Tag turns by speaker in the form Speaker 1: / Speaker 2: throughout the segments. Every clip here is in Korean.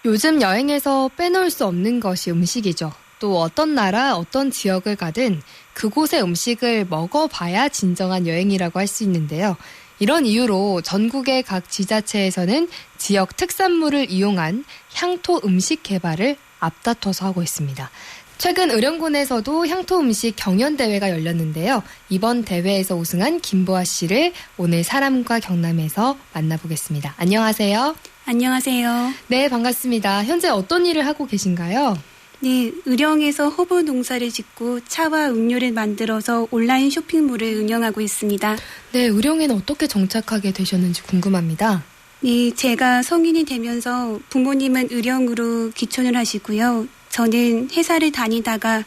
Speaker 1: 요즘 여행에서 빼놓을 수 없는 것이 음식이죠. 또 어떤 나라, 어떤 지역을 가든 그곳의 음식을 먹어봐야 진정한 여행이라고 할 수 있는데요. 이런 이유로 전국의 각 지자체에서는 지역 특산물을 이용한 향토 음식 개발을 앞다퉈서 하고 있습니다. 최근 의령군에서도 향토 음식 경연대회가 열렸는데요. 이번 대회에서 우승한 김보아 씨를 오늘 사람과 경남에서 만나보겠습니다. 안녕하세요.
Speaker 2: 안녕하세요.
Speaker 1: 네, 반갑습니다. 현재 어떤 일을 하고 계신가요?
Speaker 2: 네, 의령에서 허브 농사를 짓고 차와 음료를 만들어서 온라인 쇼핑몰을 운영하고 있습니다.
Speaker 1: 네, 의령에는 어떻게 정착하게 되셨는지 궁금합니다.
Speaker 2: 네, 제가 성인이 되면서 부모님은 의령으로 귀촌을 하시고요. 저는 회사를 다니다가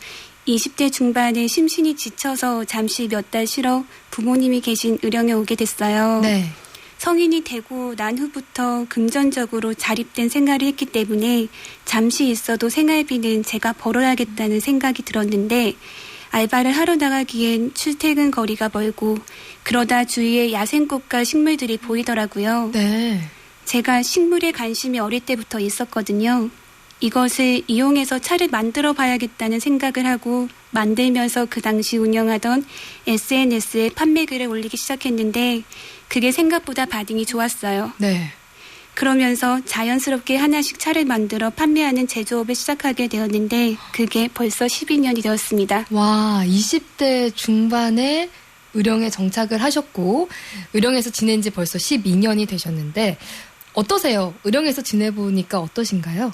Speaker 2: 20대 중반에 심신이 지쳐서 잠시 몇 달 쉬러 부모님이 계신 의령에 오게 됐어요.
Speaker 1: 네.
Speaker 2: 성인이 되고 난 후부터 금전적으로 자립된 생활을 했기 때문에 잠시 있어도 생활비는 제가 벌어야겠다는 생각이 들었는데 알바를 하러 나가기엔 출퇴근 거리가 멀고 그러다 주위에 야생꽃과 식물들이 보이더라고요.
Speaker 1: 네.
Speaker 2: 제가 식물에 관심이 어릴 때부터 있었거든요. 이것을 이용해서 차를 만들어 봐야겠다는 생각을 하고 만들면서 그 당시 운영하던 SNS에 판매글을 올리기 시작했는데 그게 생각보다 반응이 좋았어요.
Speaker 1: 네.
Speaker 2: 그러면서 자연스럽게 하나씩 차를 만들어 판매하는 제조업을 시작하게 되었는데 그게 벌써 12년이 되었습니다.
Speaker 1: 와, 20대 중반에 의령에 정착을 하셨고 의령에서 지낸 지 벌써 12년이 되셨는데 어떠세요? 의령에서 지내보니까 어떠신가요?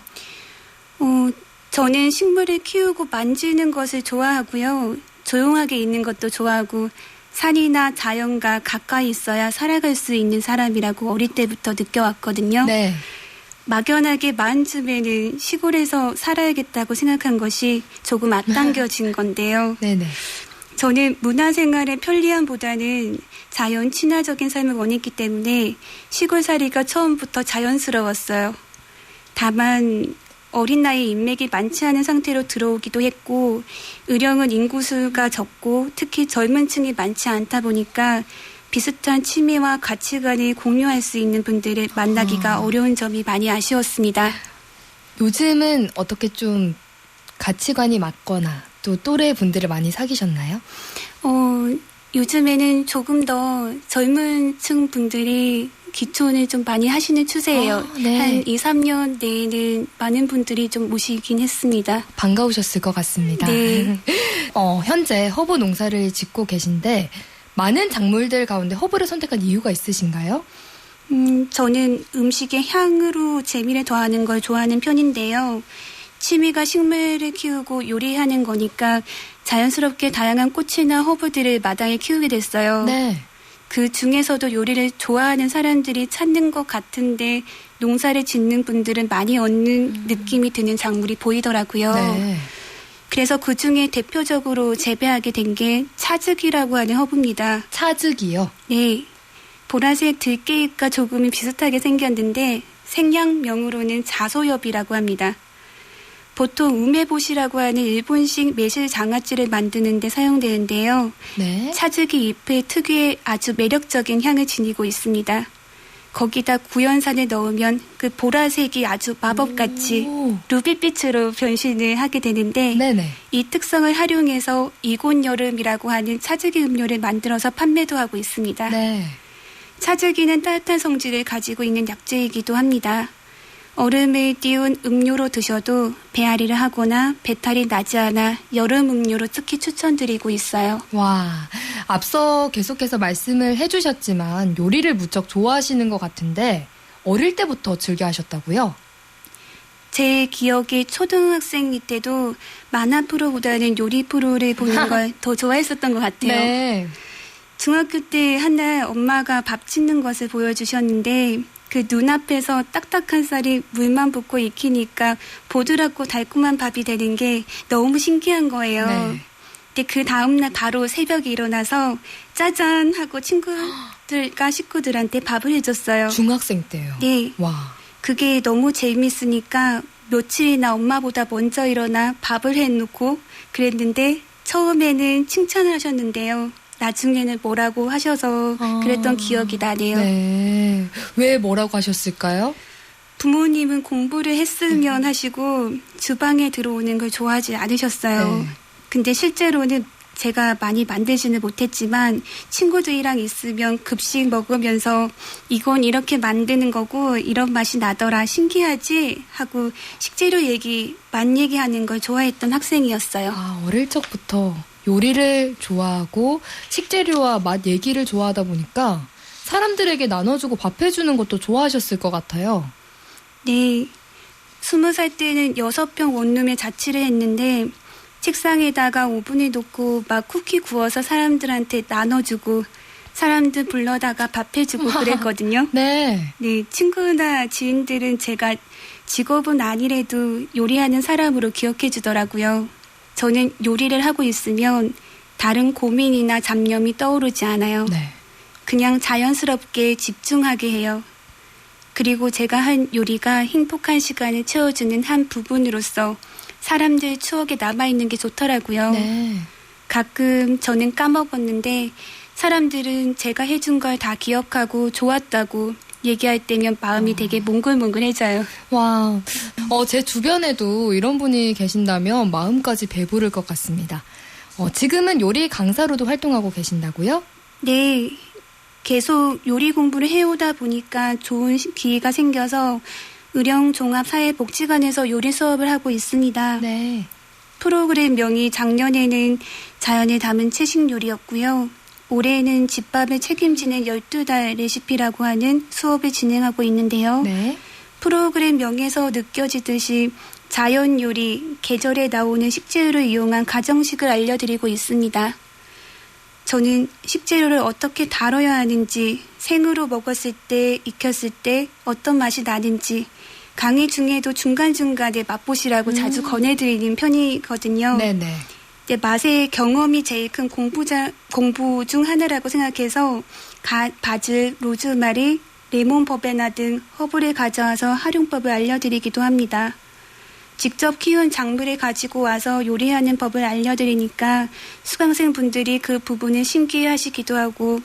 Speaker 2: 저는 식물을 키우고 만지는 것을 좋아하고요. 조용하게 있는 것도 좋아하고 산이나 자연과 가까이 있어야 살아갈 수 있는 사람이라고 어릴 때부터 느껴왔거든요.
Speaker 1: 네.
Speaker 2: 막연하게 마음쯤에는 시골에서 살아야겠다고 생각한 것이 조금 앞당겨진 건데요.
Speaker 1: 네네.
Speaker 2: 저는 문화생활의 편리함보다는 자연 친화적인 삶을 원했기 때문에 시골살이가 처음부터 자연스러웠어요. 다만 어린 나이에 인맥이 많지 않은 상태로 들어오기도 했고 의령은 인구수가 적고 특히 젊은 층이 많지 않다 보니까 비슷한 취미와 가치관을 공유할 수 있는 분들을 만나기가 어려운 점이 많이 아쉬웠습니다.
Speaker 1: 요즘은 어떻게 좀 가치관이 맞거나 또 또래 분들을 많이 사귀셨나요?
Speaker 2: 요즘에는 조금 더 젊은 층 분들이 귀촌을 좀 많이 하시는 추세예요.
Speaker 1: 네.
Speaker 2: 한 2, 3년 내에는 많은 분들이 좀 오시긴 했습니다.
Speaker 1: 반가우셨을 것 같습니다.
Speaker 2: 네.
Speaker 1: 현재 허브 농사를 짓고 계신데 많은 작물들 가운데 허브를 선택한 이유가 있으신가요?
Speaker 2: 저는 음식의 향으로 재미를 더하는 걸 좋아하는 편인데요. 취미가 식물을 키우고 요리하는 거니까 자연스럽게 다양한 꽃이나 허브들을 마당에 키우게 됐어요.
Speaker 1: 네.
Speaker 2: 그 중에서도 요리를 좋아하는 사람들이 찾는 것 같은데 농사를 짓는 분들은 많이 얻는 느낌이 드는 작물이 보이더라고요.
Speaker 1: 네.
Speaker 2: 그래서 그 중에 대표적으로 재배하게 된 게 차즈기라고 하는 허브입니다.
Speaker 1: 차즈기요?
Speaker 2: 네. 보라색 들깨잎과 조금은 비슷하게 생겼는데 생략명으로는 자소엽이라고 합니다. 보통 우메보시라고 하는 일본식 매실 장아찌를 만드는 데 사용되는데요.
Speaker 1: 네.
Speaker 2: 차즈기 잎의 특유의 아주 매력적인 향을 지니고 있습니다. 거기다 구연산을 넣으면 그 보라색이 아주 마법같이 루비빛으로 변신을 하게 되는데
Speaker 1: 네네.
Speaker 2: 이 특성을 활용해서 이곳여름이라고 하는 차즈기 음료를 만들어서 판매도 하고 있습니다.
Speaker 1: 네.
Speaker 2: 차즈기는 따뜻한 성질을 가지고 있는 약재이기도 합니다. 얼음을 띄운 음료로 드셔도 배앓이를 하거나 배탈이 나지 않아 여름 음료로 특히 추천드리고 있어요.
Speaker 1: 와, 앞서 계속해서 말씀을 해주셨지만 요리를 무척 좋아하시는 것 같은데 어릴 때부터 즐겨 하셨다고요?
Speaker 2: 제 기억에 초등학생 때도 만화 프로보다는 요리 프로를 보는 걸 더 좋아했었던 것 같아요.
Speaker 1: 네.
Speaker 2: 중학교 때 한날 엄마가 밥 짓는 것을 보여주셨는데 그 눈앞에서 딱딱한 쌀이 물만 붓고 익히니까 보드랍고 달콤한 밥이 되는 게 너무 신기한 거예요.
Speaker 1: 네.
Speaker 2: 근데 그 다음날 바로 새벽에 일어나서 짜잔 하고 친구들과 식구들한테 밥을 해줬어요.
Speaker 1: 중학생 때요?
Speaker 2: 네.
Speaker 1: 와.
Speaker 2: 그게 너무 재밌으니까 며칠이나 엄마보다 먼저 일어나 밥을 해놓고 그랬는데 처음에는 칭찬을 하셨는데요. 나중에는 뭐라고 하셔서 그랬던 기억이 나네요.
Speaker 1: 네. 왜 뭐라고 하셨을까요?
Speaker 2: 부모님은 공부를 했으면 하시고 주방에 들어오는 걸 좋아하지 않으셨어요.
Speaker 1: 네.
Speaker 2: 근데 실제로는 제가 많이 만들지는 못했지만 친구들이랑 있으면 급식 먹으면서 이건 이렇게 만드는 거고 이런 맛이 나더라 신기하지 하고 식재료 얘기 맛 얘기하는 걸 좋아했던 학생이었어요.
Speaker 1: 아, 어릴 적부터 요리를 좋아하고 식재료와 맛 얘기를 좋아하다 보니까 사람들에게 나눠주고 밥 해주는 것도 좋아하셨을 것 같아요.
Speaker 2: 네, 20살 때는 6평 원룸에 자취를 했는데 책상에다가 오븐에 놓고 막 쿠키 구워서 사람들한테 나눠주고 사람들 불러다가 밥 해주고 그랬거든요.
Speaker 1: 네.
Speaker 2: 네, 친구나 지인들은 제가 직업은 아니래도 요리하는 사람으로 기억해 주더라고요. 저는 요리를 하고 있으면 다른 고민이나 잡념이 떠오르지 않아요.
Speaker 1: 네.
Speaker 2: 그냥 자연스럽게 집중하게 해요. 그리고 제가 한 요리가 행복한 시간을 채워주는 한 부분으로서 사람들 추억에 남아있는 게 좋더라고요.
Speaker 1: 네.
Speaker 2: 가끔 저는 까먹었는데 사람들은 제가 해준 걸 다 기억하고 좋았다고 얘기할 때면 마음이 되게 몽글몽글해져요.
Speaker 1: 와, 제 주변에도 이런 분이 계신다면 마음까지 배부를 것 같습니다. 지금은 요리 강사로도 활동하고 계신다고요?
Speaker 2: 네. 계속 요리 공부를 해오다 보니까 좋은 기회가 생겨서 의령종합사회복지관에서 요리 수업을 하고 있습니다.
Speaker 1: 네.
Speaker 2: 프로그램 명이 작년에는 자연을 담은 채식 요리였고요. 올해는 집밥을 책임지는 12달 레시피라고 하는 수업을 진행하고 있는데요.
Speaker 1: 네.
Speaker 2: 프로그램 명에서 느껴지듯이 자연 요리, 계절에 나오는 식재료를 이용한 가정식을 알려드리고 있습니다. 저는 식재료를 어떻게 다뤄야 하는지, 생으로 먹었을 때, 익혔을 때 어떤 맛이 나는지 강의 중에도 중간중간에 맛보시라고 자주 권해드리는 편이거든요.
Speaker 1: 네네.
Speaker 2: 맛의 경험이 제일 큰 공부 중 하나라고 생각해서 바질, 로즈마리, 레몬 버베나 등 허브를 가져와서 활용법을 알려드리기도 합니다. 직접 키운 작물을 가지고 와서 요리하는 법을 알려드리니까 수강생분들이 그 부분을 신기해하시기도 하고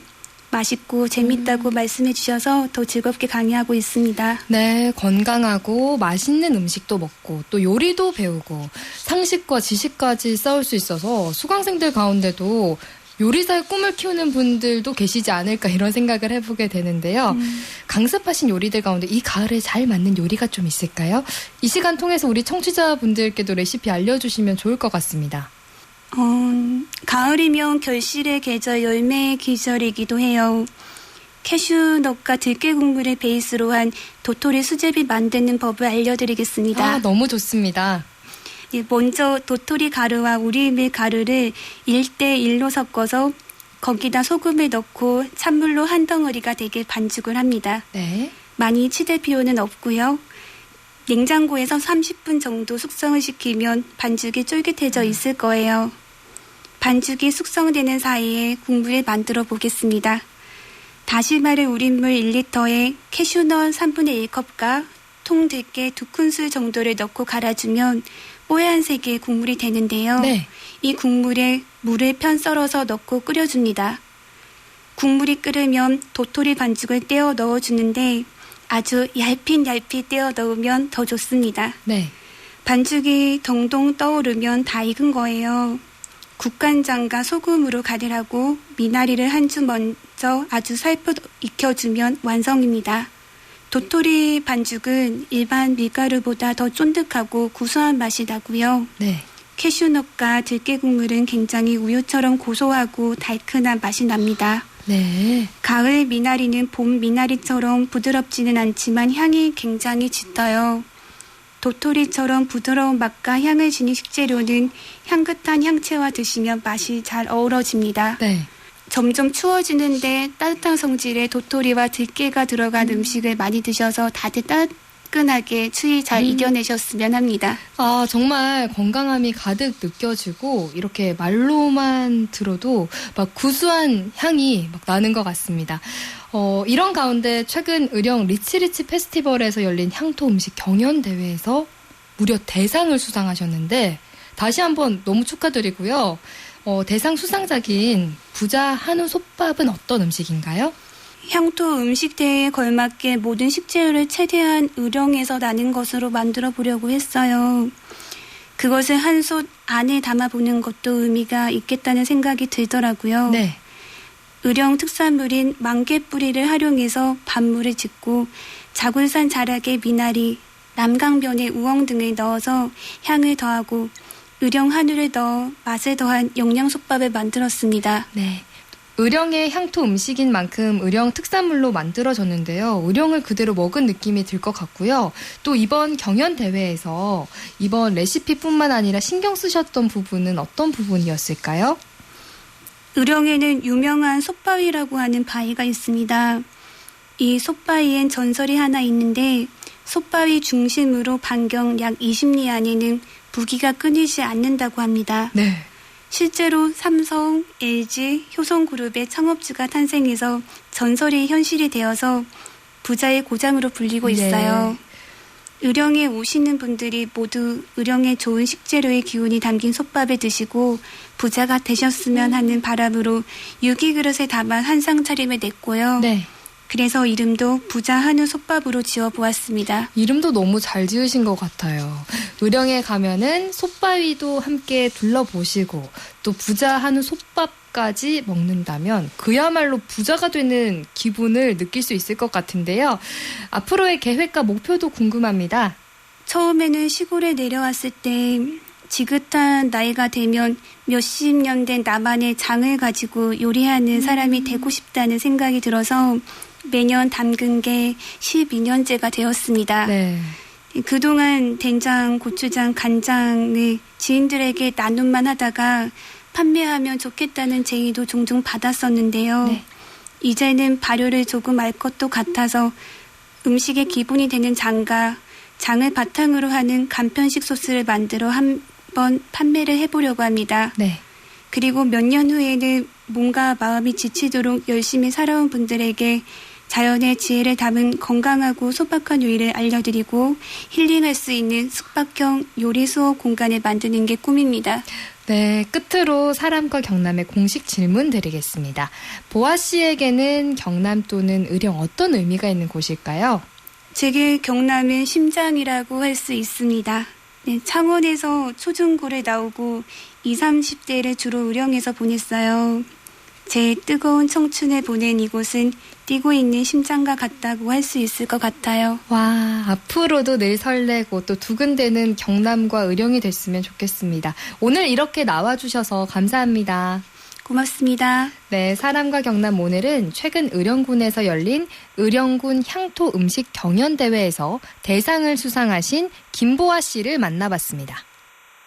Speaker 2: 맛있고 재밌다고 말씀해 주셔서 더 즐겁게 강의하고 있습니다.
Speaker 1: 네, 건강하고 맛있는 음식도 먹고 또 요리도 배우고 상식과 지식까지 쌓을 수 있어서 수강생들 가운데도 요리사의 꿈을 키우는 분들도 계시지 않을까 이런 생각을 해보게 되는데요. 강습하신 요리들 가운데 이 가을에 잘 맞는 요리가 좀 있을까요? 이 시간 통해서 우리 청취자분들께도 레시피 알려주시면 좋을 것 같습니다.
Speaker 2: 가을이면 결실의 계절, 열매의 계절이기도 해요. 캐슈넛과 들깨 국물을 베이스로 한 도토리 수제비 만드는 법을 알려드리겠습니다.
Speaker 1: 아, 너무 좋습니다.
Speaker 2: 먼저 도토리 가루와 우리밀 가루를 1대1로 섞어서 거기다 소금을 넣고 찬물로 한 덩어리가 되게 반죽을 합니다.
Speaker 1: 네.
Speaker 2: 많이 치댈 필요는 없고요. 냉장고에서 30분 정도 숙성을 시키면 반죽이 쫄깃해져 있을 거예요. 반죽이 숙성되는 사이에 국물을 만들어 보겠습니다. 다시마를 우린 물 1리터에 캐슈넛 3분의 1컵과 통들깨 2큰술 정도를 넣고 갈아주면 뽀얀색의 국물이 되는데요.
Speaker 1: 네.
Speaker 2: 이 국물에 물을 편 썰어서 넣고 끓여줍니다. 국물이 끓으면 도토리 반죽을 떼어 넣어주는데 아주 얄핏 떼어 넣으면 더 좋습니다.
Speaker 1: 네.
Speaker 2: 반죽이 동동 떠오르면 다 익은 거예요. 국간장과 소금으로 간을 하고 미나리를 한 줌 먼저 아주 살포 익혀주면 완성입니다. 도토리 반죽은 일반 밀가루보다 더 쫀득하고 구수한 맛이 나고요.
Speaker 1: 네.
Speaker 2: 캐슈넛과 들깨 국물은 굉장히 우유처럼 고소하고 달큰한 맛이 납니다.
Speaker 1: 네.
Speaker 2: 가을 미나리는 봄 미나리처럼 부드럽지는 않지만 향이 굉장히 짙어요. 도토리처럼 부드러운 맛과 향을 지닌 식재료는 향긋한 향채와 드시면 맛이 잘 어우러집니다.
Speaker 1: 네.
Speaker 2: 점점 추워지는데 따뜻한 성질의 도토리와 들깨가 들어간 음식을 많이 드셔서 다들 따끈하게 추위 잘 이겨내셨으면 합니다.
Speaker 1: 아, 정말 건강함이 가득 느껴지고 이렇게 말로만 들어도 막 구수한 향이 막 나는 것 같습니다. 이런 가운데 최근 의령 리치리치 페스티벌에서 열린 향토 음식 경연대회에서 무려 대상을 수상하셨는데 다시 한번 너무 축하드리고요. 대상 수상작인 부자 한우 솥밥은 어떤 음식인가요?
Speaker 2: 향토 음식대회에 걸맞게 모든 식재료를 최대한 의령에서 나는 것으로 만들어 보려고 했어요. 그것을 한 솥 안에 담아보는 것도 의미가 있겠다는 생각이 들더라고요.
Speaker 1: 네.
Speaker 2: 의령 특산물인 망개뿌리를 활용해서 밥물을 짓고 자굴산 자락에 미나리, 남강변에 우엉 등을 넣어서 향을 더하고 의령 한우를 넣어 맛을 더한 영양솥밥을 만들었습니다.
Speaker 1: 네. 의령의 향토 음식인 만큼 의령 특산물로 만들어졌는데요. 의령을 그대로 먹은 느낌이 들 것 같고요. 또 이번 경연 대회에서 이번 레시피뿐만 아니라 신경 쓰셨던 부분은 어떤 부분이었을까요?
Speaker 2: 의령에는 유명한 솥바위라고 하는 바위가 있습니다. 이 솥바위엔 전설이 하나 있는데 솥바위 중심으로 반경 약 20리 안에는 부기가 끊이지 않는다고 합니다.
Speaker 1: 네.
Speaker 2: 실제로 삼성, LG, 효성그룹의 창업주가 탄생해서 전설이 현실이 되어서 부자의 고장으로 불리고 있어요. 네. 의령에 오시는 분들이 모두 의령의 좋은 식재료의 기운이 담긴 솥밥을 드시고 부자가 되셨으면 하는 바람으로 유기그릇에 담아 한상 차림을 냈고요.
Speaker 1: 네.
Speaker 2: 그래서 이름도 부자 한우 솥밥으로 지어보았습니다.
Speaker 1: 이름도 너무 잘 지으신 것 같아요. 의령에 가면은 솥바위도 함께 둘러보시고 또 부자 한우 솥밥까지 먹는다면 그야말로 부자가 되는 기분을 느낄 수 있을 것 같은데요. 앞으로의 계획과 목표도 궁금합니다.
Speaker 2: 처음에는 시골에 내려왔을 때 지긋한 나이가 되면 몇십 년 된 나만의 장을 가지고 요리하는 사람이 되고 싶다는 생각이 들어서 매년 담근 게 12년째가 되었습니다.
Speaker 1: 네.
Speaker 2: 그동안 된장, 고추장, 간장을 지인들에게 나눔만 하다가 판매하면 좋겠다는 제의도 종종 받았었는데요. 네. 이제는 발효를 조금 알 것도 같아서 음식의 기본이 되는 장과 장을 바탕으로 하는 간편식 소스를 만들어 한번 판매를 해보려고 합니다.
Speaker 1: 네.
Speaker 2: 그리고 몇 년 후에는 몸과 마음이 지치도록 열심히 살아온 분들에게 자연의 지혜를 담은 건강하고 소박한 요리를 알려드리고 힐링할 수 있는 숙박형 요리 수업 공간을 만드는 게 꿈입니다.
Speaker 1: 네, 끝으로 사람과 경남의 공식 질문 드리겠습니다. 보아 씨에게는 경남 또는 의령 어떤 의미가 있는 곳일까요?
Speaker 2: 제게 경남은 심장이라고 할 수 있습니다. 네, 창원에서 초중고를 나오고 20, 30대를 주로 의령에서 보냈어요. 제 뜨거운 청춘을 보낸 이곳은 뛰고 있는 심장과 같다고 할 수 있을 것 같아요.
Speaker 1: 와, 앞으로도 늘 설레고 또 두근대는 경남과 의령이 됐으면 좋겠습니다. 오늘 이렇게 나와주셔서 감사합니다.
Speaker 2: 고맙습니다.
Speaker 1: 네, 사람과 경남 오늘은 최근 의령군에서 열린 의령군 향토 음식 경연대회에서 대상을 수상하신 김보아 씨를 만나봤습니다.